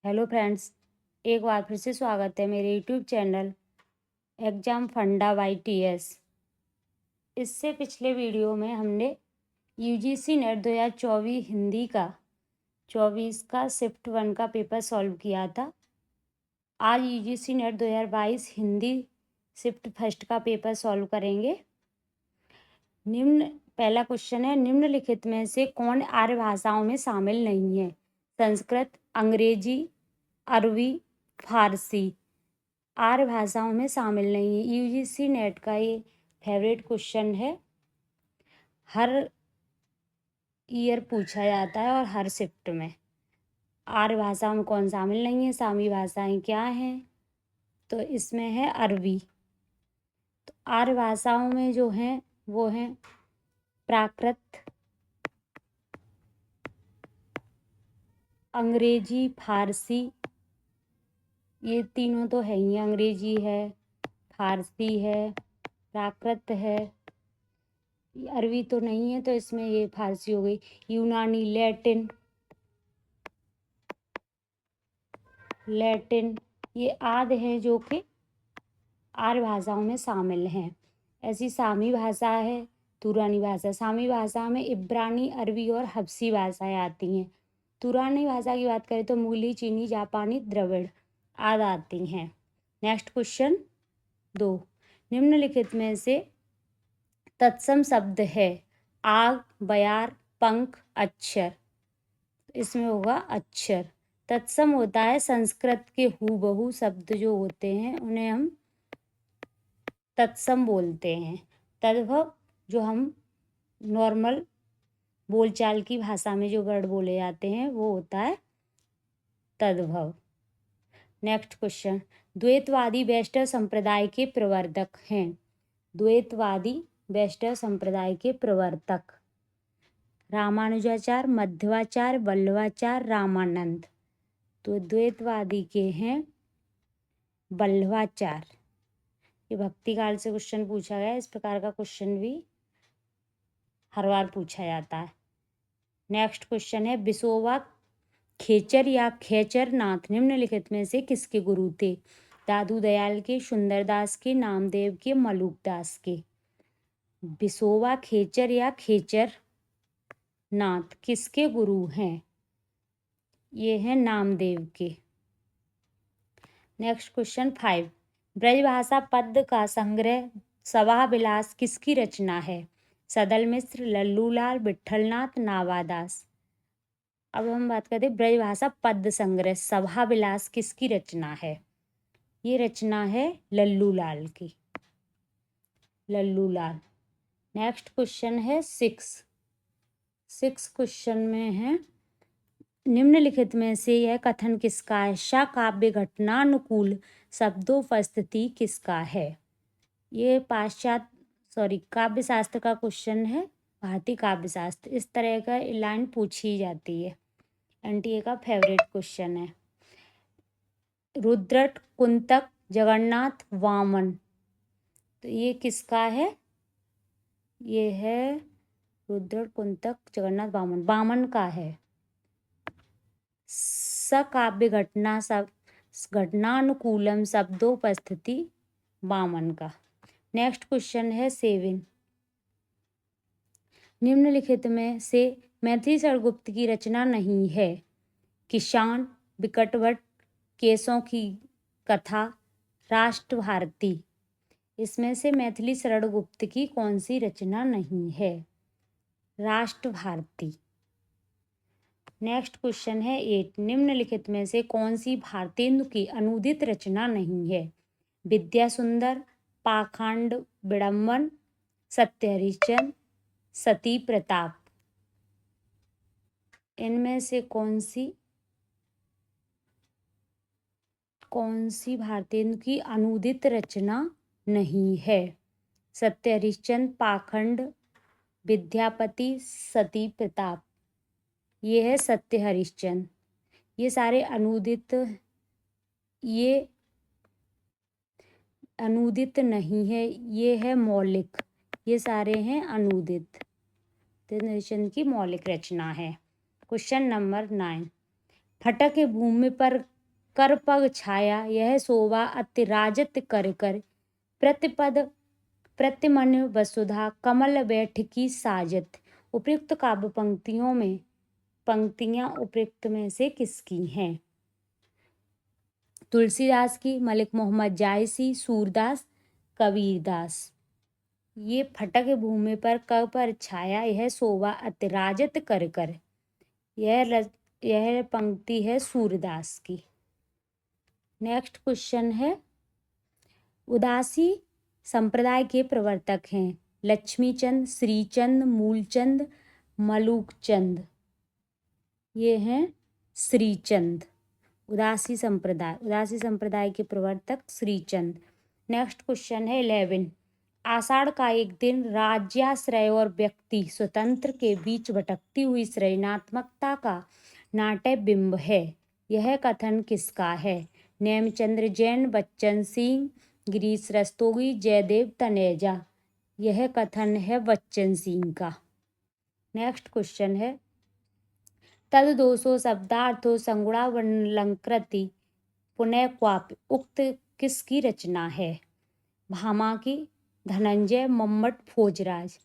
Hello friends, एक बार फिर से स्वागत है मेरे यूट्यूब चैनल एग्ज़ाम फंडा बाई टीएस। इससे पिछले वीडियो में हमने यूजीसी नेट 2024 हिंदी का 24 का शिफ्ट 1 का पेपर सॉल्व किया था। आज UGC net 2022 Hindi shift first का पेपर सॉल्व करेंगे। पहला क्वेश्चन है, निम्नलिखित में से कौन आर्य भाषाओं में शामिल नहीं है? संस्कृत, अंग्रेजी, अरबी, फारसी आर्य भाषाओं में शामिल नहीं है। यूजीसी नेट का ये फेवरेट क्वेश्चन है, हर ईयर पूछा जाता है और हर शिफ्ट में। आर्य भाषाओं में कौन शामिल नहीं है? सामी भाषाएं क्या हैं? तो इसमें है अरबी। तो आर्य भाषाओं में जो हैं वो हैं प्राकृत, अंग्रेजी, फारसी, ये तीनों तो है ही। अंग्रेजी है, फारसी है, प्राकृत है, अरबी तो नहीं है तो इसमें ये फारसी हो गई। यूनानी, लैटिन ये आदि हैं जो कि आर्य भाषाओं में शामिल हैं। ऐसी सामी भाषा है, तुरानी भाषा। सामी भाषा में इब्रानी, अरबी और हबसी भाषाएं आती हैं। तुरानी भाषा की बात करें तो मूली, चीनी, जापानी, द्रविड़ आदि आती हैं। नेक्स्ट क्वेश्चन 2, निम्नलिखित में से तत्सम शब्द है? आग, बयार, पंख, अक्षर। इसमें होगा अक्षर। तत्सम होता है संस्कृत के हूबहू शब्द जो होते हैं उन्हें हम तत्सम बोलते हैं। तद्भव जो हम नॉर्मल बोलचाल की भाषा में जो वर्ड बोले जाते हैं वो होता है तद्भव। नेक्स्ट क्वेश्चन, द्वैतवादी वैष्णव संप्रदाय के प्रवर्तक हैं? द्वैतवादी वैष्णव संप्रदाय के प्रवर्तक रामानुजाचार्य, मध्वाचार्य, वल्लभाचार्य, रामानंद। तो द्वैतवादी के हैं वल्लभाचार्य। ये भक्ति काल से क्वेश्चन पूछा गया है। इस प्रकार का क्वेश्चन भी हर बार पूछा जाता है। नेक्स्ट क्वेश्चन है, बिसोबा खेचर या खेचर नाथ निम्नलिखित में से किसके गुरु थे? दादू दयाल के, सुंदरदास के, नामदेव के, मलुकदास के। बिसोबा खेचर या खेचर नाथ किसके गुरु हैं? ये हैं नामदेव के। नेक्स्ट क्वेश्चन 5, ब्रजभाषा पद्य का संग्रह सभा विलास किसकी रचना है? सदल मिश्र, लल्लूलाल, विट्ठलनाथ, नावादास। अब हम बात करते हैं ब्रजभाषा पद्य संग्रह सभा विलास किसकी रचना है? ये रचना है लल्लूलाल की, लल्लूलाल। नेक्स्ट क्वेश्चन है 6 क्वेश्चन में है, निम्नलिखित में से यह कथन किसका है? सा काव्य घटनानुकूल शब्दोपस्थिति किसका है? ये काव्य शास्त्र का क्वेश्चन है, भारतीय काव्य शास्त्र। इस तरह का लाइन पूछी जाती है, एनटीए का फेवरेट क्वेश्चन है। रुद्रट, कुंतक, जगन्नाथ, वामन। तो ये किसका है? ये है रुद्रट, कुंतक, जगन्नाथ, वामन। वामन का है। सकाव्य घटनानुकूलम शब्दोपस्थिति वामन का। नेक्स्ट क्वेश्चन है 7, निम्नलिखित में से मैथिली शरणगुप्त की रचना नहीं है? किसान, विकटवट, केसों की कथा, राष्ट्र भारती। इसमें से मैथिली शरणगुप्त की कौन सी रचना नहीं है? राष्ट्र भारती। नेक्स्ट क्वेश्चन है 8, निम्नलिखित में से कौन सी भारतेंदु की अनूदित रचना नहीं है? विद्या सुंदर, पाखंड विडंबन, सत्य हरिश्चंद्र, सती प्रताप। इनमें से कौन सी भारतेंदु की अनूदित रचना नहीं है? सत्य हरिश्चंद्र, पाखंड, विद्यापति, सती प्रताप। ये है सत्य हरिश्चंद्र। ये सारे अनूदित नहीं है, ये है मौलिक। ये सारे हैं अनूदित। हरिश्चंद्र की मौलिक रचना है। क्वेश्चन नंबर 9, फटक भूमि पर कर पग छाया यह शोभा अति राजत कर कर, प्रतिपद प्रतिमन वसुधा कमल बैठकी साजत। उपयुक्त काव्य पंक्तियां उपयुक्त में से किसकी हैं? तुलसीदास की, मलिक मोहम्मद जायसी, सूरदास, कबीरदास। ये फटक भूमि पर कर पर छाया यह शोभा अति राजत कर कर, यह पंक्ति है सूरदास की। नेक्स्ट क्वेश्चन है, उदासी संप्रदाय के प्रवर्तक हैं लक्ष्मीचंद, श्रीचंद, मूलचंद, मलूकचंद। ये हैं श्रीचंद। उदासी संप्रदाय के प्रवर्तक श्रीचंद। नेक्स्ट क्वेश्चन है 11, आषाढ़ का एक दिन राज्याश्रय और व्यक्ति स्वतंत्र के बीच भटकती हुई सृजनात्मकता का नाट्य बिंब है। यह कथन किसका है? नेमचंद्र जैन, बच्चन सिंह, गिरीश रस्तोगी, जयदेव तनेजा। यह कथन है बच्चन सिंह का। नेक्स्ट क्वेश्चन है, तद्दोषो शब्दार्थो संगुणावलंकृति पुनः क्वापि उक्त किसकी रचना है? भामा की, धनंजय, मम्मट, भोजराज।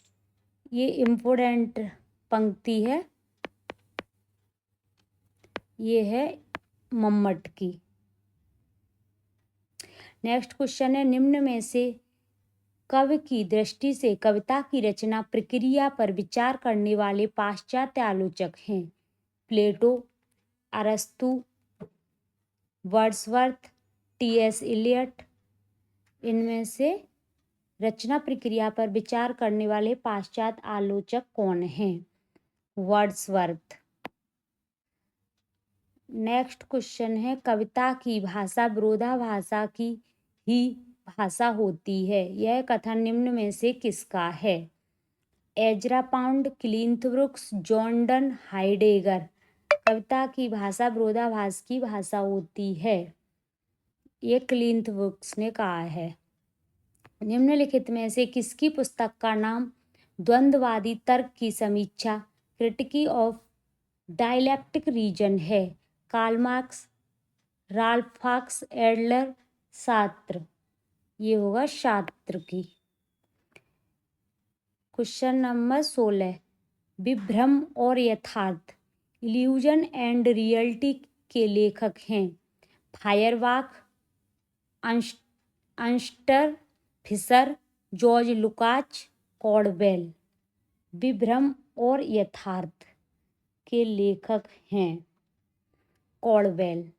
ये इम्पोर्टेंट पंक्ति है, ये है मम्मट की। नेक्स्ट क्वेश्चन है, निम्न में से कवि की दृष्टि से कविता की रचना प्रक्रिया पर विचार करने वाले पाश्चात्य आलोचक हैं? प्लेटो, अरस्तु, वर्ड्सवर्थ, टी.एस. इलियट। इनमें से रचना प्रक्रिया पर विचार करने वाले पाश्चात्य आलोचक कौन हैं? वर्ड्सवर्थ। नेक्स्ट क्वेश्चन है, कविता की भाषा विरोधाभासा की ही भाषा होती है। यह कथन निम्न में से किसका है? Ezra Pound, Cleanth Brooks, John Donne, Heidegger. कविता की भाषा विरोधाभास की भाषा होती है, ये क्लिंथ ब्रुक्स ने कहा है। निम्नलिखित में से किसकी पुस्तक का नाम द्वंद्ववादी तर्क की समीक्षा क्रिटिकी ऑफ डायलैक्टिक रीजन है? Karl Marx, Ralph Fox, Adler, Sartre. ये होगा सात्र की। क्वेश्चन नंबर 16, विभ्रम और यथार्थ इल्यूजन एंड रियलिटी के लेखक हैं? Feuerbach, अंस्टर, Fisher, George लुकाच, कॉर्डवेल। विभ्रम और यथार्थ के लेखक हैं कॉर्डवेल।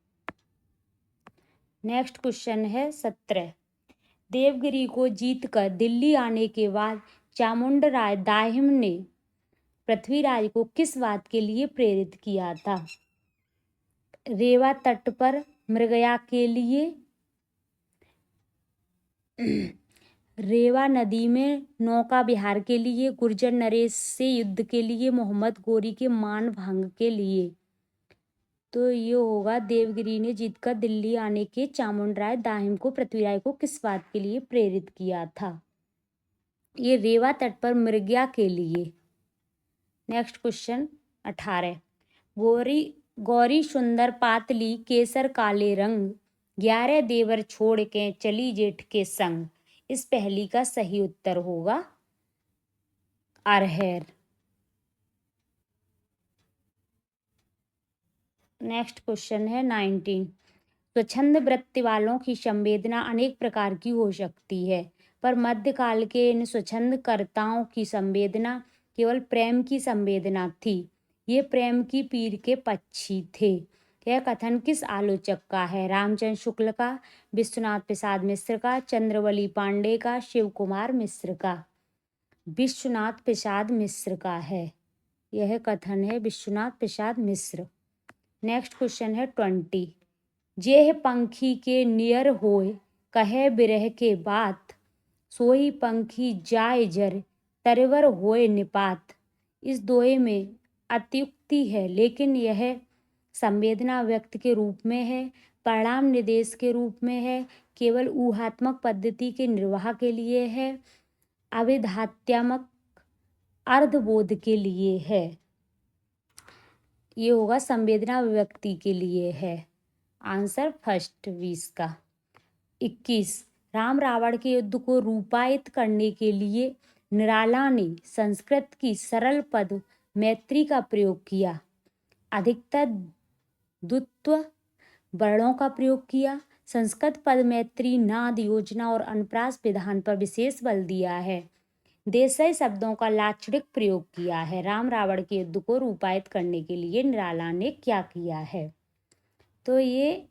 नेक्स्ट क्वेश्चन है 17, देवगिरी को जीतकर दिल्ली आने के बाद चामुंडराय दाहिम ने पृथ्वीराज को किस बात के लिए प्रेरित किया था? रेवा तट पर मृगया के लिए, रेवा नदी में नौका विहार के लिए, गुर्जर नरेश से युद्ध के लिए, मोहम्मद गोरी के मान भंग के लिए। तो ये होगा, देवगिरी ने जीतकर दिल्ली आने के चामुंडराय दाहिम को पृथ्वीराज को किस बात के लिए प्रेरित किया था? ये रेवा तट पर मृगया के लिए। नेक्स्ट क्वेश्चन 18, गौरी सुंदर पातली केसर काले रंग, 11 देवर छोड़ के चली जेठ के संग। इस पहली का सही उत्तर होगा अरहर। नेक्स्ट क्वेश्चन है 19, स्वच्छंद वृत्ति वालों की संवेदना अनेक प्रकार की हो सकती है, पर मध्यकाल के इन स्वच्छंद कर्ताओं की संवेदना केवल प्रेम की संवेदना थी। ये प्रेम की पीर के पक्षी थे। यह कथन किस आलोचक का है? रामचंद्र शुक्ल का, विश्वनाथ प्रसाद मिश्र का, चंद्रवली पांडे का, शिव कुमार मिश्र का। विश्वनाथ प्रसाद मिश्र का है यह कथन, है विश्वनाथ प्रसाद मिश्र। नेक्स्ट क्वेश्चन है 20, जेह पंखी के नियर होए कहे बिरह के बात, सोई पंखी जाय जर तरवर होए निपात। इस दोहे में अत्युक्ति है, लेकिन यह संवेदना व्यक्त के रूप में है, परिणाम निर्देश के रूप में है, केवल ऊहात्मक पद्धति के निर्वाह के लिए है, अभिधात्यात्मक अर्धबोध के लिए है। ये होगा संवेदना अभिव्यक्ति के लिए है। आंसर फर्स्ट 20 का। 21 राम रावण के युद्ध को रूपायित करने के लिए निराला ने संस्कृत की सरल पद मैत्री का प्रयोग किया। अधिकतर द्वित्व वर्णों का प्रयोग किया। संस्कृत पद मैत्री नाद योजना और अनुप्रास विधान पर विशेष बल दिया है। देशज शब्दों का लाक्षणिक प्रयोग किया है। राम रावण के युद्ध को रूपायित करने के लिए निराला ने क्या किया है? तो ये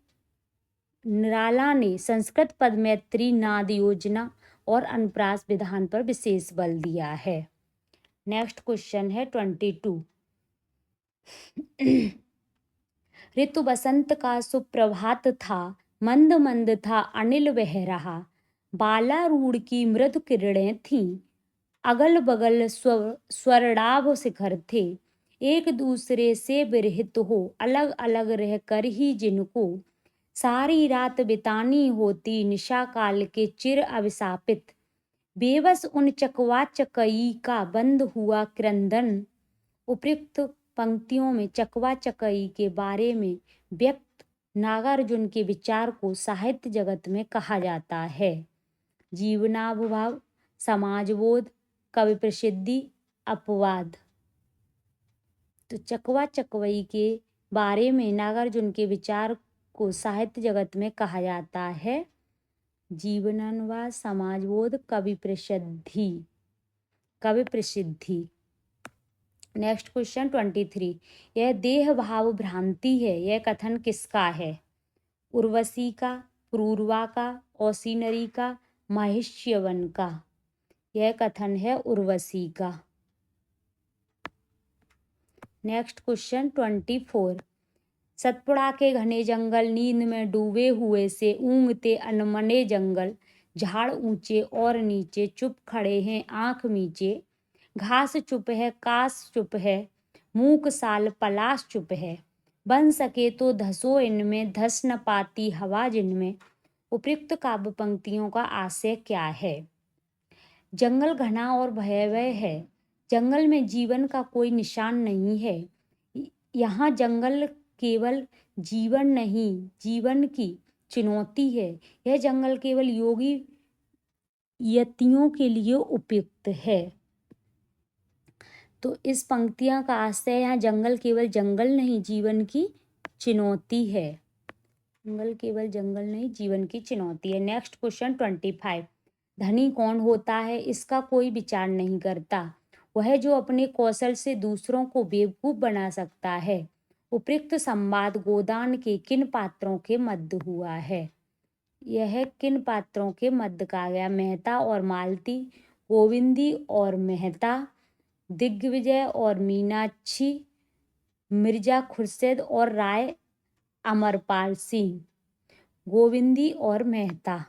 निराला ने संस्कृत पद मैत्री नाद योजना और अनुप्रास विधान पर विशेष बल दिया है। नेक्स्ट क्वेश्चन है 22। ऋतु बसंत का सुप्रभात था, मंद मंद था अनिल बह रहा। बालारूढ़ की मृदु किरणें थीं, अगल बगल स्वर्णाभ शिखर थे। एक दूसरे से विरहित हो अलग अलग रह कर ही जिनको सारी रात बितानी होती निशा काल के चिर अभिशापित। बेबस उन चकवा चकई का बंद हुआ क्रंदन। उपयुक्त पंक्तियों में चकवा चकई के बारे में व्यक्त नागार्जुन के विचार को साहित्य जगत में कहा जाता है। जीवनानुभव, समाजबोध, कवि प्रसिद्धि, अपवाद। तो चकवा चकवई के बारे में नागार्जुन के विचार को साहित्य जगत में कहा जाता है जीवनानुभव, समाजबोध, कवि प्रसिद्धि। कवि प्रसिद्धि। Next question 23। यह देह भाव भ्रांति है, यह कथन किसका है? उर्वशी का, क्रूरवा का, औसीनरी का, महिष्यवन का। यह कथन है उर्वशी का। Next question 24। सतपुड़ा के घने जंगल नींद में डूबे हुए से ऊँघते अनमने जंगल। झाड़ ऊंचे और नीचे चुप खड़े हैं आंख मीचे। घास चुप है, कास चुप है, मूक साल पलाश चुप है। बन सके तो धसो इनमें, धस न पाती हवा जिनमें। उपयुक्त काव्य पंक्तियों का आशय क्या है? जंगल घना और भयावह है। जंगल में जीवन का कोई निशान नहीं है। यहाँ जंगल केवल जीवन नहीं, जीवन की चुनौती है। यह जंगल केवल योगी यतियों के लिए उपयुक्त है। तो इस पंक्तियां का आशय यहाँ जंगल केवल जंगल नहीं, जीवन की चुनौती है। जंगल केवल जंगल नहीं, जीवन की चुनौती है। Next question 25। धनी कौन होता है, इसका कोई विचार नहीं करता। वह जो अपने कौशल से दूसरों को बेवकूफ बना सकता है। उपयुक्त संवाद गोदान के किन पात्रों के मध्य हुआ है? यह किन पात्रों के मध्य कहा गया? मेहता और मालती, गोविंदी और मेहता, दिग्विजय और मीनाक्षी, मिर्जा खुर्शीद और राय अमरपाल सिंह। गोविंदी और मेहता।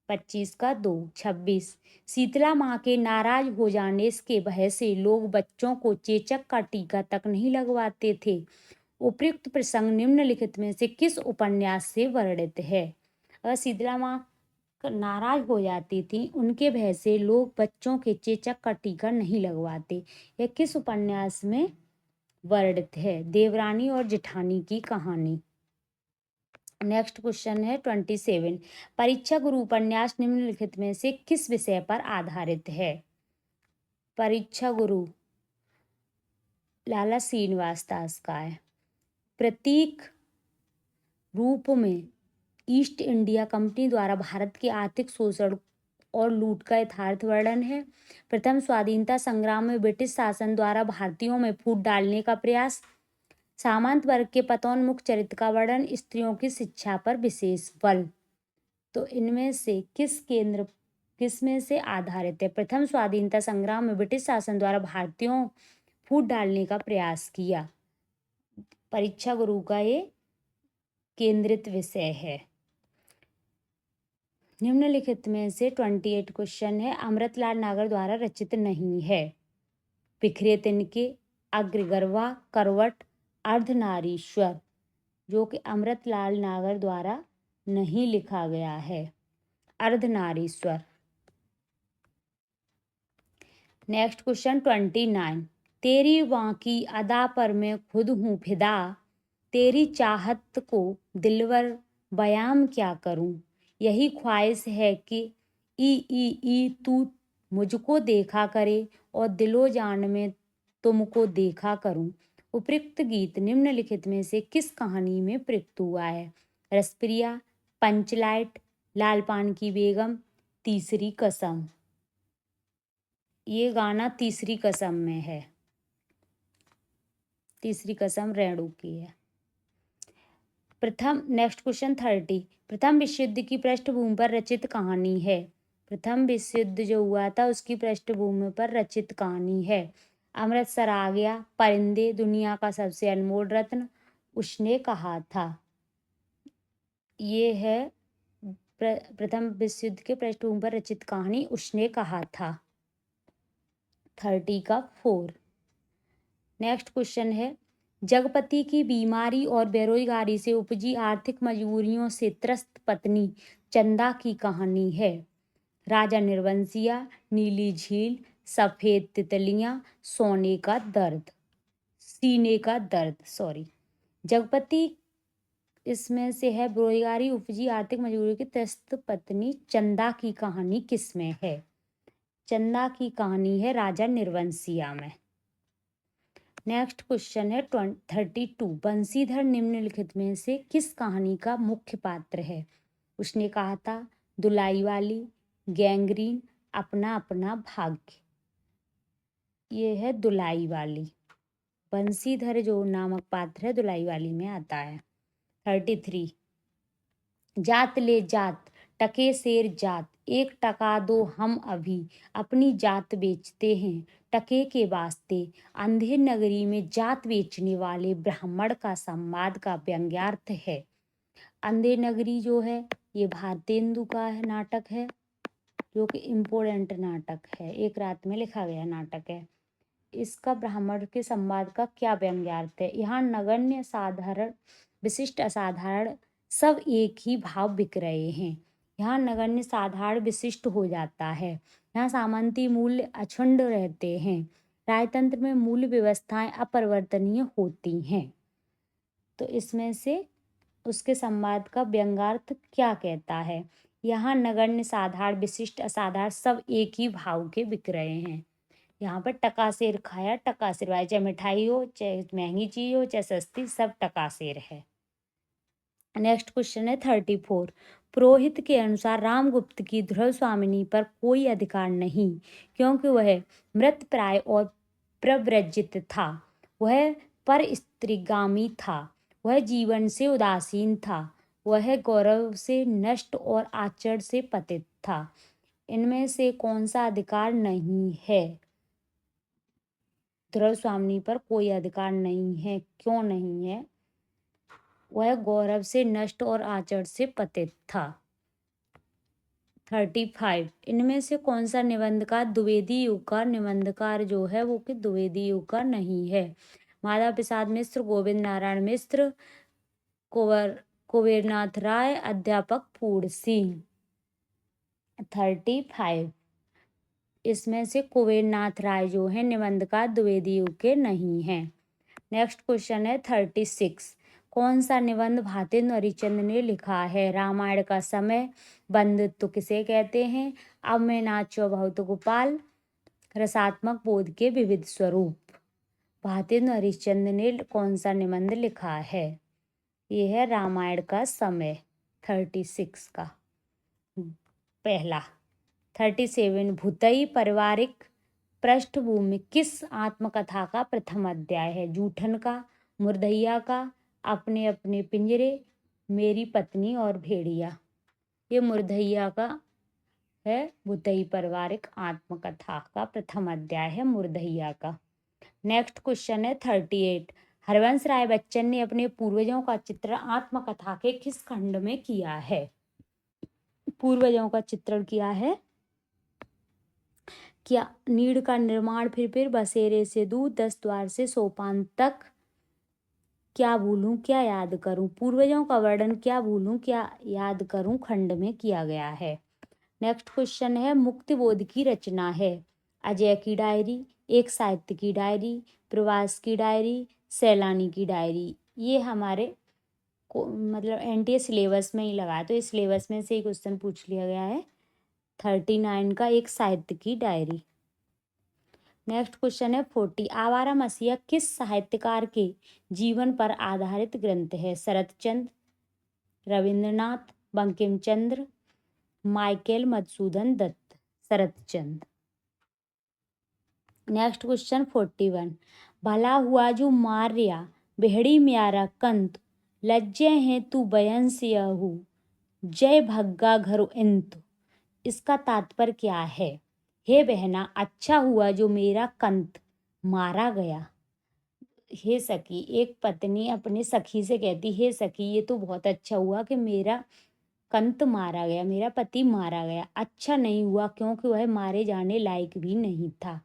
25 का 2। 26। शीतला माँ के नाराज हो जाने के भय से लोग बच्चों को चेचक का टीका तक नहीं लगवाते थे। उपयुक्त प्रसंग निम्नलिखित में से किस उपन्यास से वर्णित है? अगर शीतला माँ नाराज हो जाती थी, उनके भय से लोग बच्चों के चेचक का टीका नहीं लगवाते। यह किस उपन्यास में वर्णित है? देवरानी और जेठानी की कहानी। नेक्स्ट क्वेश्चन है 27। परीक्षा गुरु उपन्यास निम्नलिखित में से किस विषय पर आधारित है? परीक्षा गुरु लाला श्रीनिवास दास का है। प्रतीक रूप में ईस्ट इंडिया कंपनी द्वारा भारत के आर्थिक शोषण और लूट का यथार्थ वर्णन है। प्रथम स्वाधीनता संग्राम में ब्रिटिश शासन द्वारा भारतीयों में फूट डालने का प्रयास। सामंत वर्ग के पतोन्मुख चरित्र का वर्णन। स्त्रियों की शिक्षा पर विशेष बल। तो इनमें से किस में से आधारित है? प्रथम स्वाधीनता संग्राम में ब्रिटिश शासन द्वारा भारतीयों फूट डालने का प्रयास किया। परीक्षा गुरु का ये केंद्रित विषय है। निम्नलिखित में से 28 क्वेश्चन है अमृतलाल नागर द्वारा रचित नहीं है। बिखरे तिनके, अग्रगर्वा, करवट, अर्धनारीश्वर, जो कि अमृतलाल नागर द्वारा नहीं लिखा गया है। अर्धनारीश्वर। Next question 29। तेरी बांकी अदा पर मैं खुद हूँ फिदा, तेरी चाहत को दिलवर बयां क्या करूं, यही ख्वाहिश है कि ई तू मुझको देखा करे और दिलो जान में तुमको देखा करूं। उपयुक्त गीत निम्नलिखित में से किस कहानी में प्रयुक्त हुआ है? रसप्रिया, पंचलाइट, लाल पान की बेगम, तीसरी कसम। ये गाना तीसरी कसम में है। तीसरी कसम रेणु की है। प्रथम नेक्स्ट क्वेश्चन 30। प्रथम विश्व युद्ध की पृष्ठभूमि पर रचित कहानी है। प्रथम विश्व युद्ध जो हुआ था उसकी पृष्ठभूमि पर रचित कहानी है। अमृतसर आ गया, परिंदे, दुनिया का सबसे अनमोल रत्न, उसने कहा था। ये है प्रथम विश्व युद्ध के पृष्ठभूमि पर रचित कहानी उसने कहा था। 30 का 4। नेक्स्ट क्वेश्चन है, जगपति की बीमारी और बेरोजगारी से उपजी आर्थिक मजबूरियों से त्रस्त पत्नी चंदा की कहानी है। राजा निर्वंशिया, नीली झील, सफेद तितलियां, सोने का दर्द, सीने का दर्द, सॉरी। जगपति इसमें से है बेरोजगारी उपजी आर्थिक मजबूरियों की त्रस्त पत्नी चंदा की कहानी किसमें है? चंदा की कहानी है राजा निर्वंशिया में। नेक्स्ट क्वेश्चन है 32। बंसीधर निम्नलिखित में से किस कहानी का मुख्य पात्र है? उसने कहा था, दुलाई वाली, गैंग्रीन, अपना अपना भाग्य। ये है दुलाई वाली। बंसीधर जो नामक पात्र है दुलाई वाली में आता है। 33। जात ले जात, टके शेर जात, 1 टका दो हम अभी, अपनी जात बेचते हैं टके के वास्ते। अंधेर नगरी में जात बेचने वाले ब्राह्मण का संवाद का व्यंग्यार्थ है। अंधेर नगरी जो है ये भारतेंदु का है नाटक है, जो कि इम्पोर्टेंट नाटक है, एक रात में लिखा गया नाटक है। इसका ब्राह्मण के संवाद का क्या व्यंग्यार्थ है? यहाँ नगण्य, साधारण, विशिष्ट, असाधारण सब एक ही भाव बिक रहे हैं। यहाँ नगण्य, साधारण, विशिष्ट हो जाता है। यहाँ सामंती मूल्य अक्षुण्ण रहते हैं। राजतंत्र में मूल्य व्यवस्थाएं अपरिवर्तनीय होती हैं। तो इसमें से उसके संवाद का व्यंग्यार्थ क्या कहता है? यहाँ नगण्य, साधारण, विशिष्ट, असाधारण सब एक ही भाव के बिक रहे हैं। यहाँ पर टकासेर खाया, टकासेर भाई, चाहे मिठाई हो, चाहे महंगी चीज हो, चाहे सस्ती, सब टकासेर है। नेक्स्ट क्वेश्चन है 34। पुरोहित के अनुसार रामगुप्त की ध्रुव स्वामिनी पर कोई अधिकार नहीं, क्योंकि वह मृत प्राय और प्रव्रजित था। वह पर स्त्रीगामी था। वह जीवन से उदासीन था। वह गौरव से नष्ट और आचरण से पतित था। इनमें से कौन सा अधिकार नहीं है? ध्रुव स्वामिनी पर कोई अधिकार नहीं है। क्यों नहीं है? वह गौरव से नष्ट और आचरण से पतित था। 35। इनमें से कौन सा निबंधकार द्विवेदी युग का निबंधकार जो है वो कि द्विवेदी युग का नहीं है? माधव प्रसाद मिश्र, गोविंद नारायण मिश्र, कुबेरनाथ राय, अध्यापक पूर्ण सिंह। 35। इसमें से कुबेरनाथ राय जो है निबंधकार द्विवेदी युग के नहीं हैं। नेक्स्ट क्वेश्चन है 36। कौन सा निबंध भारतेंदु हरिश्चंद्र ने लिखा है? रामायण का समय, बंधुत्व किसे कहते हैं, अब मैं नाचो बहुत गोपाल, रसात्मक बोध के विविध स्वरूप। भारतेंदु हरिश्चंद्र ने कौन सा निबंध लिखा है? ये है रामायण का समय। 36 का पहला। 37। भूतई पारिवारिक पृष्ठभूमि किस आत्मकथा का प्रथम अध्याय है? जूठन का, मुर्दैया का, अपने अपने पिंजरे, मेरी पत्नी और भेड़िया। ये मुर्दैया का है। भूतई पारिवारिक आत्मकथा का प्रथम अध्याय है मुर्दैया का। नेक्स्ट क्वेश्चन है 38। हरवंश राय बच्चन ने अपने पूर्वजों का चित्रण आत्मकथा के किस खंड में किया है? पूर्वजों का चित्रण किया है। क्या नीड़ का निर्माण, फिर बसेरे से दूर, 10 द्वार से सोपान तक, क्या भूलूं क्या याद करूं, पूर्वजों का वर्णन क्या भूलूं क्या याद करूं खंड में किया गया है। नेक्स्ट क्वेश्चन है मुक्तिबोध की रचना है। अजय की डायरी, एक साहित्य की डायरी, प्रवास की डायरी, सैलानी की डायरी। ये हमारे मतलब एनटीए सिलेबस में ही लगा है, तो इस सिलेबस में से ही क्वेश्चन पूछ लिया गया है 39 का, एक साहित्य की डायरी। नेक्स्ट क्वेश्चन है 40, आवारा मसीहा किस साहित्यकार के जीवन पर आधारित ग्रंथ है? Saratchandra, Rabindranath, Bankim Chandra, Michael Madhusudan Dutt. Saratchandra. Next question 41, भला हुआ जो मार्या बेहड़ी म्यारा कंत लज्जे हैं तू बयन सियहू जय भग्गा घरु इंतु। इसका तात्पर्य क्या है? हे बहना, अच्छा हुआ जो मेरा कंत मारा गया। हे सखी, एक पत्नी अपने सखी से कहती, हे सखी, ये तो बहुत अच्छा हुआ कि मेरा कंत मारा गया, मेरा पति मारा गया। अच्छा नहीं हुआ क्योंकि वह मारे जाने लायक भी नहीं था।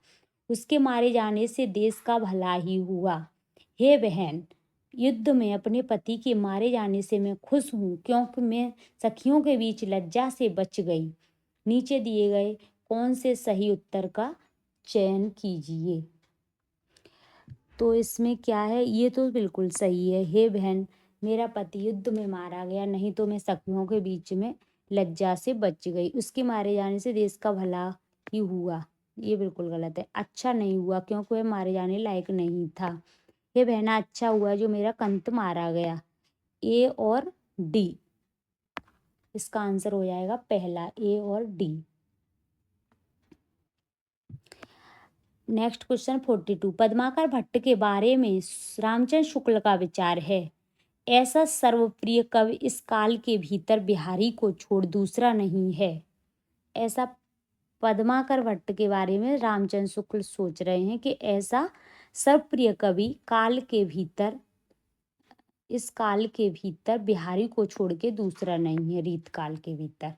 उसके मारे जाने से देश का भला ही हुआ। हे बहन, युद्ध में अपने पति के मारे जाने से मैं खुश हूँ क्योंकि मैं सखियों के बीच लज्जा से बच गई। नीचे दिए गए कौन से सही उत्तर का चयन कीजिए। तो इसमें क्या है? ये तो बिल्कुल सही है। हे बहन, मेरा पति युद्ध में मारा गया, नहीं तो मैं सखियों के बीच में लज्जा से बच गई। उसके मारे जाने से देश का भला ही हुआ, ये बिल्कुल गलत है। अच्छा नहीं हुआ क्योंकि वह मारे जाने लायक नहीं था। हे बहना, अच्छा हुआ जो मेरा कंत मारा गया। ए और डी, इसका आंसर हो जाएगा पहला, ए और D. Next question 42, Padmakar Bhatt के बारे में रामचंद्र शुक्ल का विचार है? ऐसा सर्वप्रिय कवि इस काल के भीतर बिहारी को छोड़ दूसरा नहीं है। ऐसा पद्माकर भट्ट के बारे में रामचंद्र शुक्ल सोच रहे हैं कि ऐसा सर्वप्रिय कवि काल के भीतर, इस काल के भीतर बिहारी को छोड़ के दूसरा नहीं है, रीत काल के भीतर।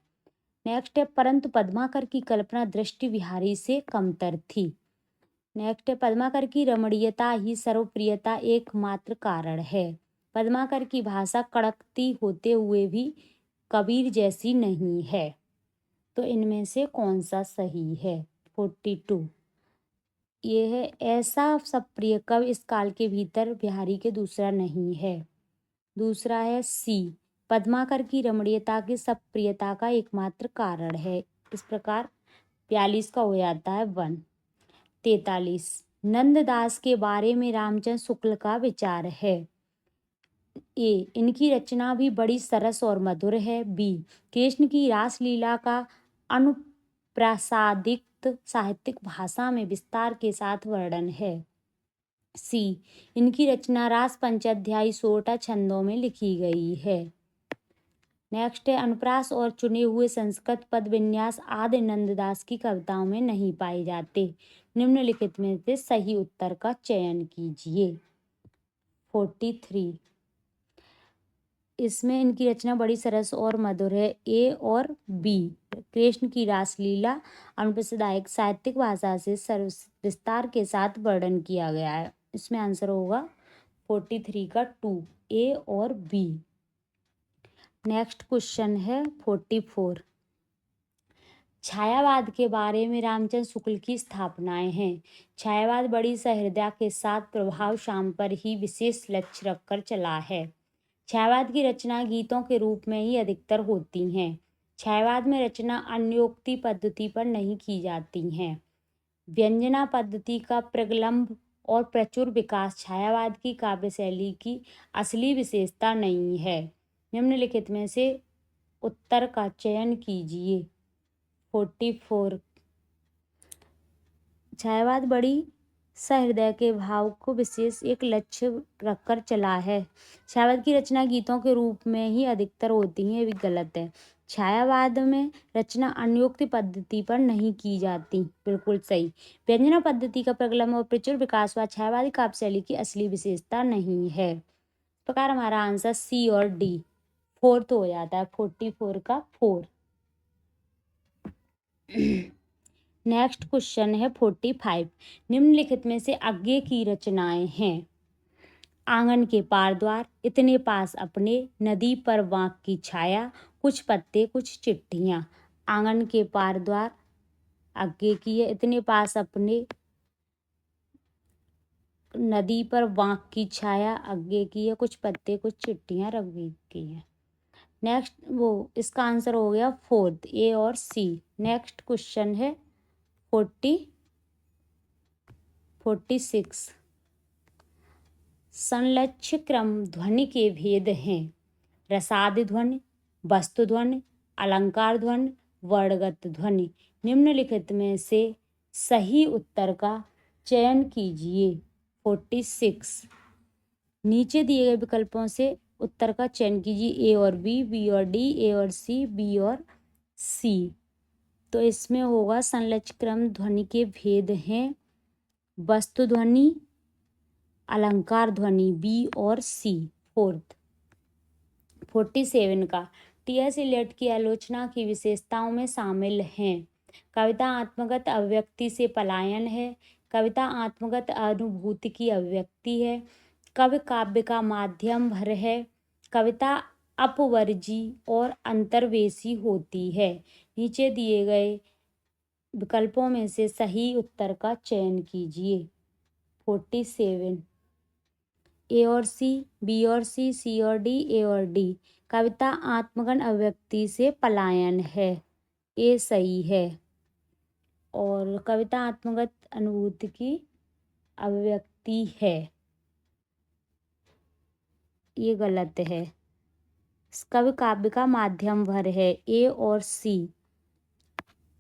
नेक्स्ट है, परंतु पद्माकर की कल्पना दृष्टि बिहारी से कमतर थी। नेक्स्ट है, पद्माकर की रमणीयता ही सर्वप्रियता एकमात्र कारण है। पद्माकर की भाषा कड़कती होते हुए भी कबीर जैसी नहीं है। तो इनमें से कौन सा सही है? 42, ये है, ऐसा सब प्रिय कवि इस काल के भीतर बिहारी के दूसरा नहीं है। दूसरा है सी, पद्माकर की रमणीयता की सब प्रियता का एकमात्र कारण है। इस प्रकार 42 का हो जाता है 1। 43, नंददास के बारे में रामचंद्र शुक्ल का विचार है? ए, इनकी रचना भी बड़ी सरस और मधुर है। बी, कृष्ण की रासलीला का अनुप्रासादिक साहित्यिक भाषा में विस्तार के साथ वर्णन है। सी, इनकी रचना रास पंचाध्यायी 16 छंदों में लिखी गई है। नेक्स्ट है, अनुप्रास और चुने हुए संस्कृत पद विन्यास आदि नंददास की कविताओं में नहीं पाए जाते। निम्नलिखित में से सही उत्तर का चयन कीजिए। 43, इसमें इनकी रचना बड़ी सरस और मधुर है। ए और बी, कृष्ण की रासलीला अनुप्रसादायक साहित्यिक भाषा से सर्व विस्तार के साथ वर्णन किया गया है। इसमें आंसर होगा 43 का 2, ए और बी। नेक्स्ट क्वेश्चन है 44, छायावाद के बारे में रामचंद्र शुक्ल की स्थापनाएं हैं। छायावाद बड़ी सहृदयता के साथ प्रभाव शाम पर ही विशेष लक्ष्य रखकर चला है। छायावाद की रचना गीतों के रूप में ही अधिकतर होती हैं। छायावाद में रचना अन्योक्ति पद्धति पर नहीं की जाती हैं। व्यंजना पद्धति का प्रगल्भ और प्रचुर विकास छायावाद की काव्य शैली की असली विशेषता नहीं है। निम्नलिखित में से उत्तर का चयन कीजिए। 44, छायावाद बड़ी सहृदय के भाव को विशेष एक लक्ष्य रखकर चला है। छायावाद की रचना गीतों के रूप में ही अधिकतर होती है, ये भी गलत है। छायावाद में रचना अन्योक्ति पद्धति पर नहीं की जाती, बिल्कुल सही। व्यंजना पद्धति का प्रगल्भ और प्रचुर विकास हुआ छायावादी काव्य शैली की असली विशेषता नहीं है। इस प्रकार हमारा आंसर सी और डी, 4 तो हो जाता है, 44 का 4। नेक्स्ट क्वेश्चन है 45, निम्नलिखित में से आगे की रचनाएं हैं? आंगन के पार द्वार, इतने पास अपने, नदी पर वांक की छाया, कुछ पत्ते कुछ चिट्ठियां। आंगन के पार द्वार आगे की है, इतने पास अपने, नदी पर बांक की छाया आगे की है, कुछ पत्ते कुछ चिट्टियां रवि की हैं। नेक्स्ट इसका आंसर हो गया फोर्थ, ए और सी। नेक्स्ट क्वेश्चन है 46। संलक्ष्य क्रम ध्वनि के भेद हैं। रसादि ध्वनि, वस्तु ध्वनि, अलंकार ध्वनि, वर्णगत ध्वनि। निम्नलिखित में से सही उत्तर का चयन कीजिए। 46। नीचे दिए गए विकल्पों से उत्तर का चयन कीजिए, ए और बी और डी, ए और सी, बी और सी। तो इसमें होगा संलग्न क्रम ध्वनि के भेद हैं वस्तु ध्वनि, अलंकार ध्वनि, बी और सी। फोर्थ। 47 का टी.एस. इलियट की आलोचना की विशेषताओं में शामिल हैं। कविता आत्मगत अभिव्यक्ति से पलायन है। कविता आत्मगत अनुभूति की अभिव्यक्ति है। कवि काव्य का माध्यम भर है। कविता अपवर्जी और अंतर्वेशी होती है। नीचे दिए गए विकल्पों में से सही उत्तर का चयन कीजिए। 47, ए और सी, बी और सी और डी, ए और डी। कविता आत्मगत अभिव्यक्ति से पलायन है, ए सही है। और कविता आत्मगत अनुभूति की अभिव्यक्ति है, ये गलत है। कवि काव्य का माध्यम भर है, ए और सी।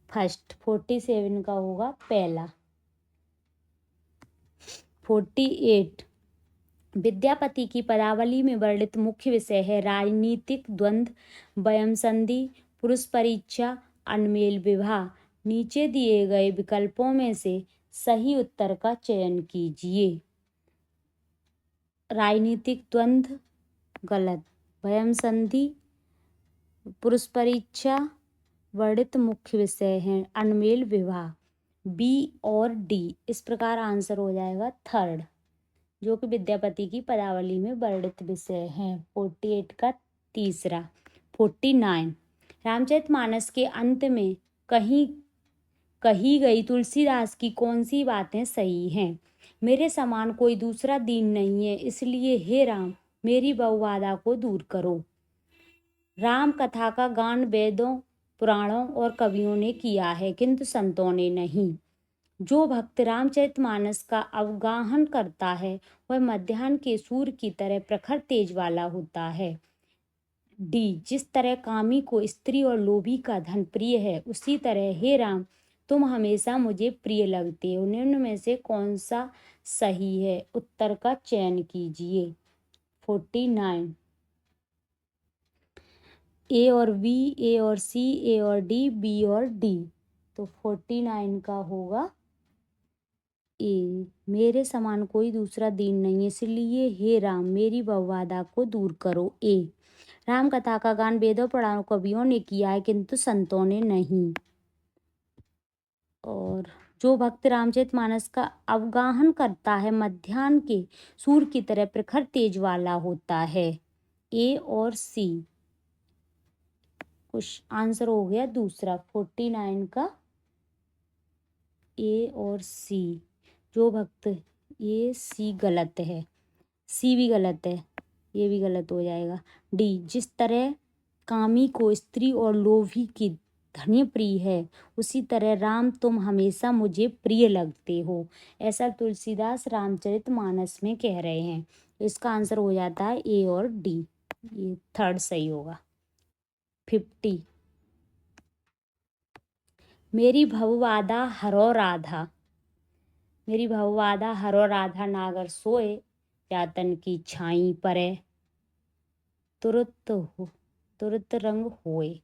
फर्स्ट 47 का होगा पहला। 48 विद्यापति की पदावली में वर्णित मुख्य विषय है राजनीतिक द्वंद्व, वयम संधि, पुरुष परीक्षा, अनमेल विवाह। नीचे दिए गए विकल्पों में से सही उत्तर का चयन कीजिए। राजनीतिक द्वंद्व गलत, वयम संधि, पुरुष परीक्षा वर्णित मुख्य विषय हैं, अनमेल विवाह, बी और डी। इस प्रकार आंसर हो जाएगा थर्ड, जो कि विद्यापति की पदावली में वर्णित विषय हैं। 48 का तीसरा। 49 रामचरितमानस के अंत में कही गई तुलसीदास की कौन सी बातें सही हैं। मेरे समान कोई दूसरा दीन नहीं है, इसलिए हे राम मेरी बहुबाधा को दूर करो। राम कथा का गान वेदों, पुराणों और कवियों ने किया है, किंतु संतों ने नहीं। जो भक्त रामचरितमानस का अवगाहन करता है वह मध्याह्न के सूर्य की तरह प्रखर तेज वाला होता है। डी जिस तरह कामी को स्त्री और लोभी का धन प्रिय है, उसी तरह हे राम तुम हमेशा मुझे प्रिय लगते हो। निम्न में से कौन सा सही है, उत्तर का चयन कीजिए। 49 ए और बी, ए और सी, ए और डी, बी और डी। तो 49 का होगा ए, मेरे समान कोई दूसरा दीन नहीं है, इसलिए हे राम मेरी बहुबाधा को दूर करो। ए राम कथा का गान वेदों पुराणों कवियों ने किया है, किंतु संतों ने नहीं। और जो भक्त रामचरितमानस का अवगाहन करता है मध्याह्न के सूर्य की तरह प्रखर तेज वाला होता है, ए और सी। कुछ आंसर हो गया दूसरा 49 का ए और सी। जो भक्त, ये सी गलत है, सी भी गलत है, ये भी गलत हो जाएगा। डी जिस तरह कामी को स्त्री और लोभी की धन्य प्रिय है, उसी तरह राम तुम हमेशा मुझे प्रिय लगते हो, ऐसा तुलसीदास रामचरितमानस में कह रहे हैं। तो इसका आंसर हो जाता है ए और डी, ये थर्ड सही होगा। 50 मेरी भवबाधा हरो राधा। मेरी भवबाधा हरो राधा नागर सोए, यातन की छाई परे तुरत रंग होए।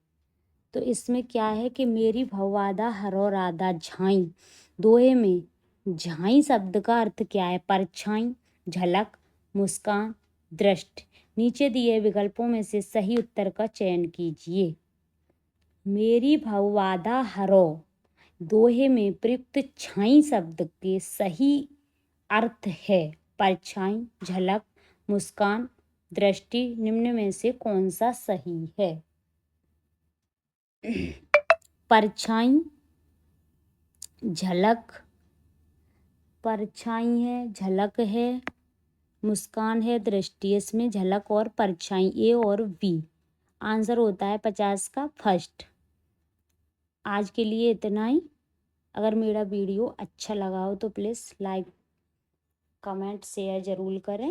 तो इसमें क्या है कि मेरी भवबाधा हरो राधा झाई, दोहे में झाई शब्द का अर्थ क्या है, परछाई, झलक, मुस्कान, दृष्टि। नीचे दिए विकल्पों में से सही उत्तर का चयन कीजिए। मेरी भवबाधा हरो दोहे में प्रयुक्त छाई शब्द के सही अर्थ है परछाई, झलक, मुस्कान, दृष्टि। निम्न में से कौन सा सही है? परछाई, झलक, परछाई है, झलक है, मुस्कान है, दृष्टि। इसमें झलक और परछाई, ए और बी। आंसर होता है 50 का फर्स्ट। आज के लिए इतना ही। अगर मेरा वीडियो अच्छा लगा हो तो प्लीज़ लाइक, कमेंट, शेयर ज़रूर करें।